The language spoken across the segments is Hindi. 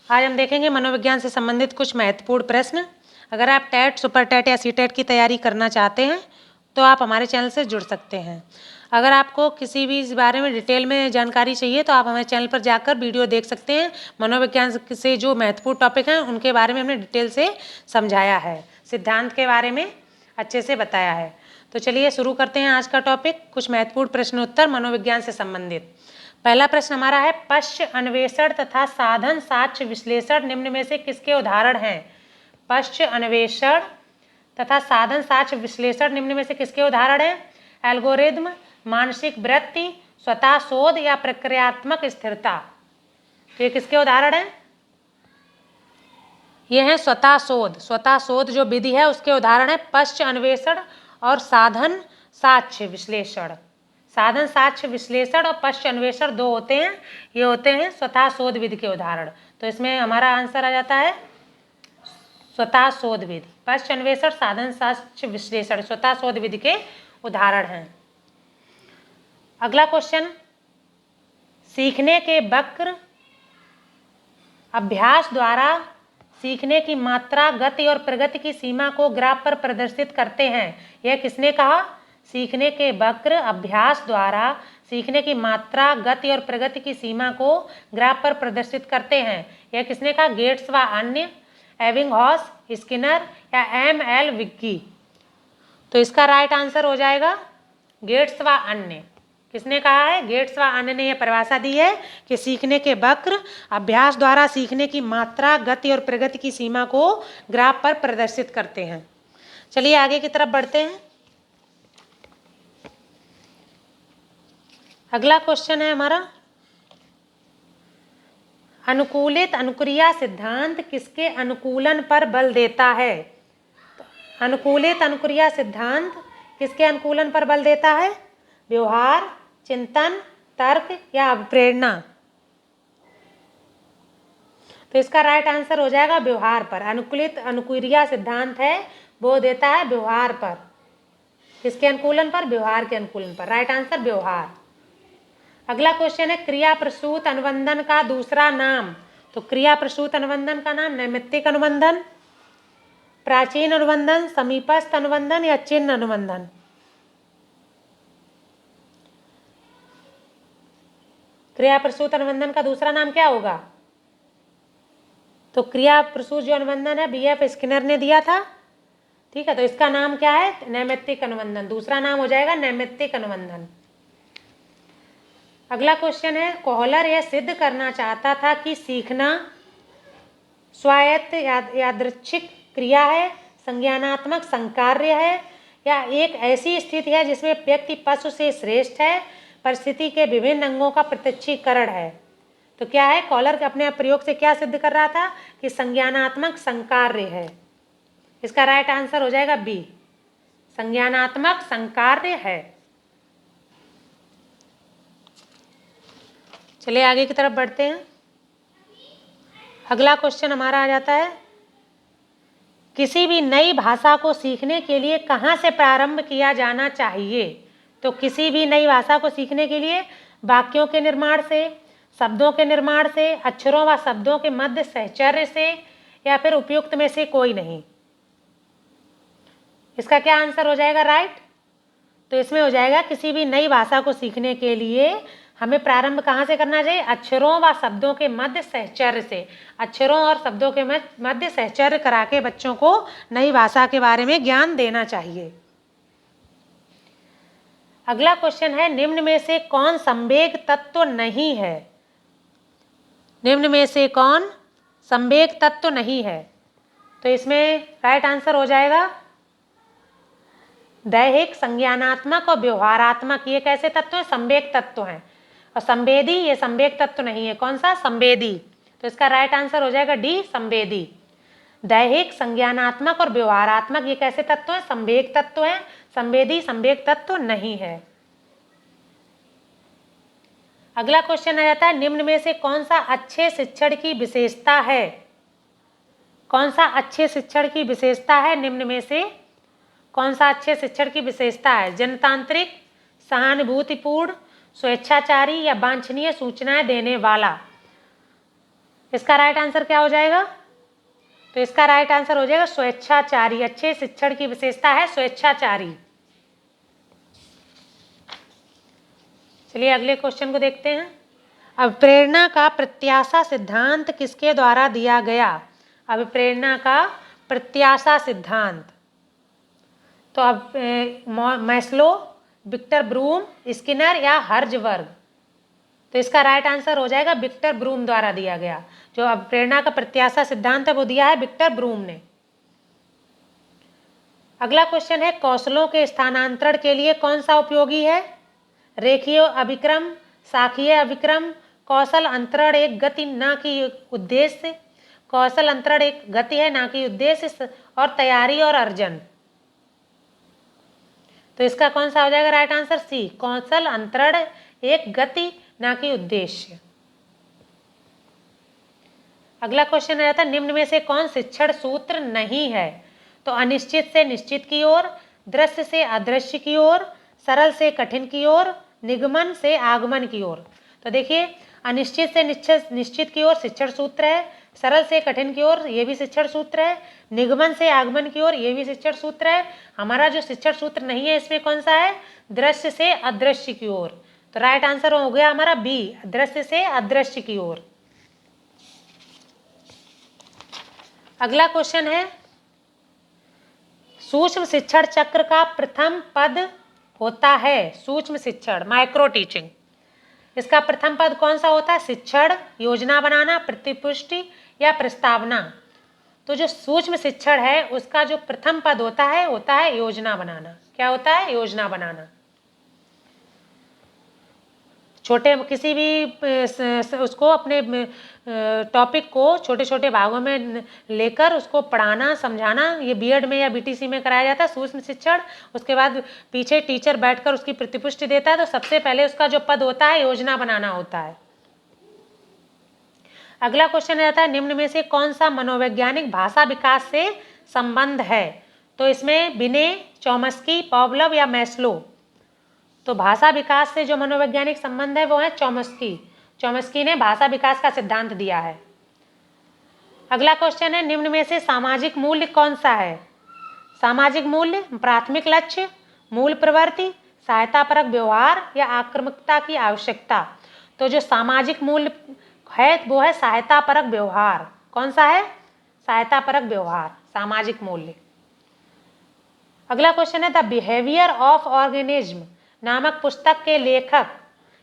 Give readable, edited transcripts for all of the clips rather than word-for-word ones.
आज हम देखेंगे मनोविज्ञान से संबंधित कुछ महत्वपूर्ण प्रश्न। अगर आप टेट, सुपर टेट या सी टेट की तैयारी करना चाहते हैं तो आप हमारे चैनल से जुड़ सकते हैं। अगर आपको किसी भी इस बारे में डिटेल में जानकारी चाहिए तो आप हमारे चैनल पर जाकर वीडियो देख सकते हैं। मनोविज्ञान से जो महत्वपूर्ण टॉपिक हैं उनके बारे में हमने डिटेल से समझाया है, सिद्धांत के बारे में अच्छे से बताया है। तो चलिए शुरू करते हैं आज का टॉपिक, कुछ महत्वपूर्ण प्रश्नोत्तर मनोविज्ञान से संबंधित। पहला प्रश्न हमारा है, पश्च अन्वेषण तथा साधन साक्ष्य विश्लेषण निम्न में से किसके उदाहरण हैं? पश्च अन्वेषण तथा साधन साक्ष्य विश्लेषण निम्न में से किसके उदाहरण हैं? एल्गोरिदम, मानसिक वृत्ति, स्वतः शोध या प्रक्रियात्मक स्थिरता। तो ये किसके उदाहरण हैं? ये है स्वतः शोध। स्वतः शोध जो विधि है उसके उदाहरण है पश्च अन्वेषण और साधन साक्ष्य विश्लेषण। साधन साक्ष्य विश्लेषण और पश्च अन्वेषण दो होते हैं, ये होते हैं स्वतः शोध विधि के उदाहरण। तो इसमें हमारा आंसर आ जाता है स्वतः शोध विधि। पश्च अन्वेषण, साधन साक्ष्य विश्लेषण स्वतः शोध विधि के उदाहरण हैं। अगला क्वेश्चन, सीखने के वक्र अभ्यास द्वारा सीखने की मात्रा, गति और प्रगति की सीमा को ग्राफ पर प्रदर्शित करते हैं। यह किसने कहा? सीखने के वक्र अभ्यास द्वारा सीखने की मात्रा, गति और प्रगति की सीमा को ग्राफ पर प्रदर्शित करते हैं। यह किसने कहा? गेट्स व अन्य, एबिंगहॉस, स्किनर या एम.एल. विक्की। तो इसका राइट आंसर हो जाएगा गेट्स व अन्य। किसने कहा है? गेट्स व अन्य ने यह परिभाषा दी है कि सीखने के वक्र अभ्यास द्वारा सीखने की मात्रा, गति और प्रगति की सीमा को ग्राफ पर प्रदर्शित करते हैं। चलिए आगे की तरफ बढ़ते हैं। अगला क्वेश्चन है हमारा, अनुकूलित अनुक्रिया सिद्धांत किसके अनुकूलन पर बल देता है? अनुकूलित अनुक्रिया सिद्धांत किसके अनुकूलन पर बल देता है? व्यवहार, चिंतन, तर्क या प्रेरणा। तो इसका राइट आंसर हो जाएगा व्यवहार पर। अनुकूलित अनुक्रिया सिद्धांत है वो देता है व्यवहार पर। किसके अनुकूलन पर? व्यवहार के अनुकूलन पर। राइट आंसर व्यवहार। अगला क्वेश्चन है, क्रिया प्रसूत अनुबंधन का दूसरा नाम। तो क्रिया प्रसूत अनुबंधन का नाम नैमित्तिक अनुबंधन, प्राचीन अनुबंधन, समीपस्थ अनुबंधन या चिन्ह अनुबंधन। क्रिया प्रसूत अनुबंधन का दूसरा नाम क्या होगा? तो क्रिया प्रसूत जो अनुबंधन है B.F. स्किनर ने दिया था, ठीक है। तो इसका नाम क्या है? नैमित्तिक अनुबंधन। दूसरा नाम हो जाएगा नैमित्तिक अनुबंधन। अगला क्वेश्चन है, कोहलर यह सिद्ध करना चाहता था कि सीखना स्वायत्त यादृच्छिक क्रिया है, संज्ञानात्मक संकार्य है या एक ऐसी स्थिति है जिसमें व्यक्ति पशु से श्रेष्ठ है, परिस्थिति के विभिन्न अंगों का प्रत्यक्षीकरण है। तो क्या है? कोहलर अपने प्रयोग से क्या सिद्ध कर रहा था? कि संज्ञानात्मक संकार्य है। इसका राइट आंसर हो जाएगा बी, संज्ञानात्मक संकार्य है। चलिए आगे की तरफ बढ़ते हैं। अगला क्वेश्चन हमारा आ जाता है, किसी भी नई भाषा को सीखने के लिए कहाँ से प्रारंभ किया जाना चाहिए? तो किसी भी नई भाषा को सीखने के लिए वाक्यों के निर्माण से, शब्दों के निर्माण से, अक्षरों व शब्दों के मध्य सहचर्य से या फिर उपयुक्त में से कोई नहीं। इसका क्या आंसर हो जाएगा राइट? तो इसमें हो जाएगा किसी भी नई भाषा को सीखने के लिए हमें प्रारंभ कहाँ से करना चाहिए? अक्षरों व शब्दों के मध्य सहचर्य से। अक्षरों और शब्दों के मध्य सहचर्य करा के बच्चों को नई भाषा के बारे में ज्ञान देना चाहिए। अगला क्वेश्चन है, निम्न में से कौन संवेग तत्व नहीं है? निम्न में से कौन संवेग तत्व नहीं है? तो इसमें राइट आंसर हो जाएगा दैहिक, संज्ञानात्मक और व्यवहारात्मक। ये कैसे तत्व हैं? संवेग तत्व हैं। और संवेदी ये संवेग तत्व नहीं है। कौन सा? संवेदी। तो इसका राइट आंसर हो जाएगा डी, संवेदी। दैहिक, संज्ञानात्मक और व्यवहारात्मक ये कैसे तत्व हैं? संवेग तत्व हैं। संवेदी संवेग तत्व नहीं है। अगला क्वेश्चन आ जाता है, निम्न में से कौन सा अच्छे शिक्षण की विशेषता है? कौन सा अच्छे शिक्षण की विशेषता है? निम्न में से कौन सा अच्छे शिक्षण की विशेषता है? जनतांत्रिक, सहानुभूतिपूर्ण, स्वेच्छाचारी या वांछनीय सूचनाएं देने वाला। इसका राइट आंसर क्या हो जाएगा? तो इसका राइट आंसर हो जाएगा स्वेच्छाचारी। अच्छे शिक्षण की विशेषता है स्वेच्छाचारी। चलिए अगले क्वेश्चन को देखते हैं। अब प्रेरणा का प्रत्याशा सिद्धांत किसके द्वारा दिया गया? अब प्रेरणा का प्रत्याशा सिद्धांत, तो अब मैस्लो, विक्टर ब्रूम, स्किनर या हर्जबर्ग? तो इसका राइट आंसर हो जाएगा विक्टर ब्रूम द्वारा दिया गया। जो अब प्रेरणा का प्रत्याशा सिद्धांत है वो दिया है विक्टर ब्रूम ने। अगला क्वेश्चन है कौशलों के स्थानांतरण के लिए कौन सा उपयोगी है? रेखीय अभिक्रम, शाखीय अभिक्रम, कौशल अंतरण एक गति ना कि उद्देश्य, कौशल अंतरण एक गति है ना कि उद्देश्य, और तैयारी और अर्जन। तो इसका कौन सा हो जाएगा राइट आंसर? सी, कौशल अंतरण एक गति ना कि उद्देश्य। अगला क्वेश्चन रहता है निम्न में से कौन शिक्षण सूत्र नहीं है? तो अनिश्चित से निश्चित की ओर, दृश्य से अदृश्य की ओर, सरल से कठिन की ओर, निगमन से आगमन की ओर। तो देखिए अनिश्चित से निश्चित की ओर शिक्षण सूत्र है, सरल से कठिन की ओर ये भी शिक्षण सूत्र है, निगमन से आगमन की ओर ये भी शिक्षण सूत्र है। हमारा जो शिक्षण सूत्र नहीं है इसमें कौन सा है? दृश्य से अदृश्य की ओर। तो राइट आंसर हो गया हमारा बी, दृश्य से अदृश्य की ओर। अगला क्वेश्चन है सूक्ष्म शिक्षण चक्र का प्रथम पद होता है, सूक्ष्म शिक्षण माइक्रो टीचिंग, इसका प्रथम पद कौन सा होता है? शिक्षण, योजना बनाना, प्रतिपुष्टि या प्रस्तावना। तो जो सूक्ष्म शिक्षण है उसका जो प्रथम पद होता है योजना बनाना। क्या होता है? योजना बनाना। छोटे किसी भी उसको अपने टॉपिक को छोटे छोटे भागों में लेकर उसको पढ़ाना समझाना, ये बीएड में या बीटीसी में कराया जाता है सूक्ष्म शिक्षण। उसके बाद पीछे टीचर बैठकर उसकी प्रतिपुष्टि देता है। तो सबसे पहले उसका जो पद होता है योजना बनाना होता है। अगला क्वेश्चन रहता है निम्न में से कौन सा मनोवैज्ञानिक भाषा विकास से संबंध है? तो इसमें बिने, चॉम्स्की, पॉवलव या मैस्लो। तो भाषा विकास से जो मनोवैज्ञानिक संबंध है वो है चॉम्स्की। चॉम्स्की ने भाषा विकास का सिद्धांत दिया है। अगला क्वेश्चन है निम्न में से सामाजिक मूल्य कौन सा है? सामाजिक मूल्य, प्राथमिक लक्ष्य, मूल प्रवृत्ति, सहायतापरक व्यवहार या आक्रामकता की आवश्यकता। तो जो सामाजिक मूल्य है वो है सहायतापरक व्यवहार। कौन सा है? सहायतापरक व्यवहार, सामाजिक मूल्य। अगला क्वेश्चन है द बिहेवियर ऑफ ऑर्गेनिज्म नामक पुस्तक के लेखक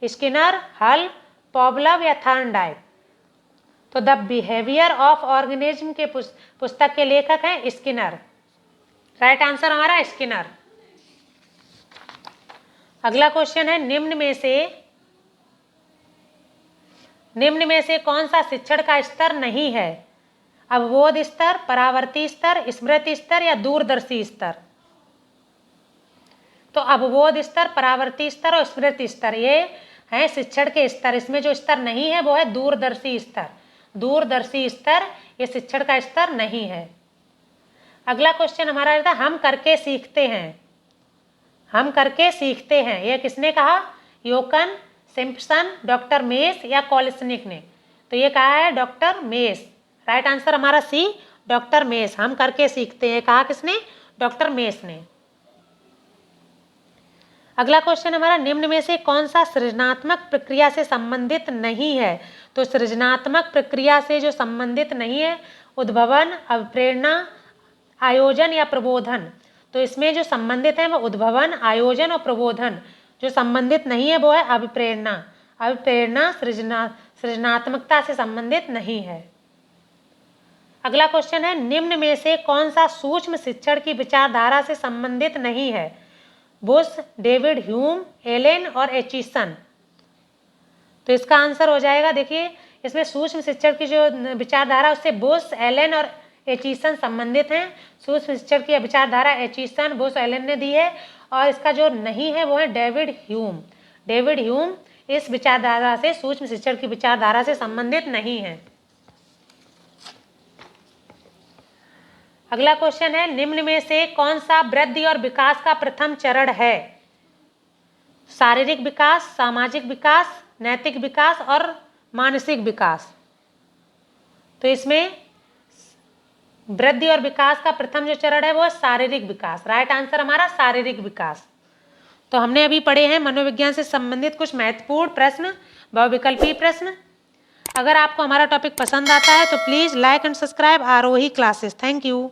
स्किनर, हल, पॉवलव या थॉर्नडाइक। तो द बिहेवियर ऑफ ऑर्गेनिज्म के पुस्तक के लेखक हैं स्किनर। राइट आंसर हमारा स्किनर। अगला क्वेश्चन है निम्न में से कौन सा शिक्षण का स्तर नहीं है? अवबोध स्तर, परावर्ती स्तर, स्मृति स्तर या दूरदर्शी स्तर। तो अवबोध स्तर, परावर्ती स्तर और स्मृति स्तर ये है शिक्षण के स्तर। इसमें जो स्तर नहीं है वो है दूरदर्शी स्तर। दूरदर्शी स्तर ये शिक्षण का स्तर नहीं है। अगला क्वेश्चन हमारा रहता है हम करके सीखते हैं। हम करके सीखते हैं ये किसने कहा? योकन, सिम्पसन, डॉक्टर मेस या कॉलेसनिक ने। तो ये कहा है डॉक्टर मेस। राइट आंसर हमारा सी, डॉक्टर मेस। हम करके सीखते हैं कहा किसने? डॉक्टर मेस ने। अगला क्वेश्चन हमारा निम्न में से कौन सा सृजनात्मक प्रक्रिया से संबंधित नहीं है? तो सृजनात्मक प्रक्रिया से जो संबंधित नहीं है उद्भवन, अभिप्रेरणा, आयोजन या प्रबोधन। तो इसमें जो संबंधित है वो उद्भवन, आयोजन और प्रबोधन। जो संबंधित नहीं है वो है अभिप्रेरणा। अभिप्रेरणा सृजनात्मकता से संबंधित नहीं है। अगला क्वेश्चन है निम्न में से कौन सा सूक्ष्म शिक्षण की विचारधारा से संबंधित नहीं है? बुश, डेविड ह्यूम, एलेन और एचिसन। तो इसका आंसर हो जाएगा देखिए इसमें सूक्ष्म शिक्षण की जो विचारधारा उससे बुश, एलेन और एचिसन संबंधित हैं। सूक्ष्म शिक्षण की विचारधारा एचिसन, बुश, एलेन ने दी है और इसका जो नहीं है वो है डेविड ह्यूम। डेविड ह्यूम इस विचारधारा से सूक्ष्म शिक्षण की विचारधारा से संबंधित नहीं है। अगला क्वेश्चन है निम्न में से कौन सा वृद्धि और विकास का प्रथम चरण है? शारीरिक विकास, सामाजिक विकास, नैतिक विकास और मानसिक विकास। तो इसमें वृद्धि और विकास का प्रथम जो चरण है वो है शारीरिक विकास। राइट आंसर हमारा शारीरिक विकास। तो हमने अभी पढ़े हैं मनोविज्ञान से संबंधित कुछ महत्वपूर्ण प्रश्न, बहुविकल्पीय प्रश्न। अगर आपको हमारा टॉपिक पसंद आता है तो please like and subscribe Aarohi classes. Thank you.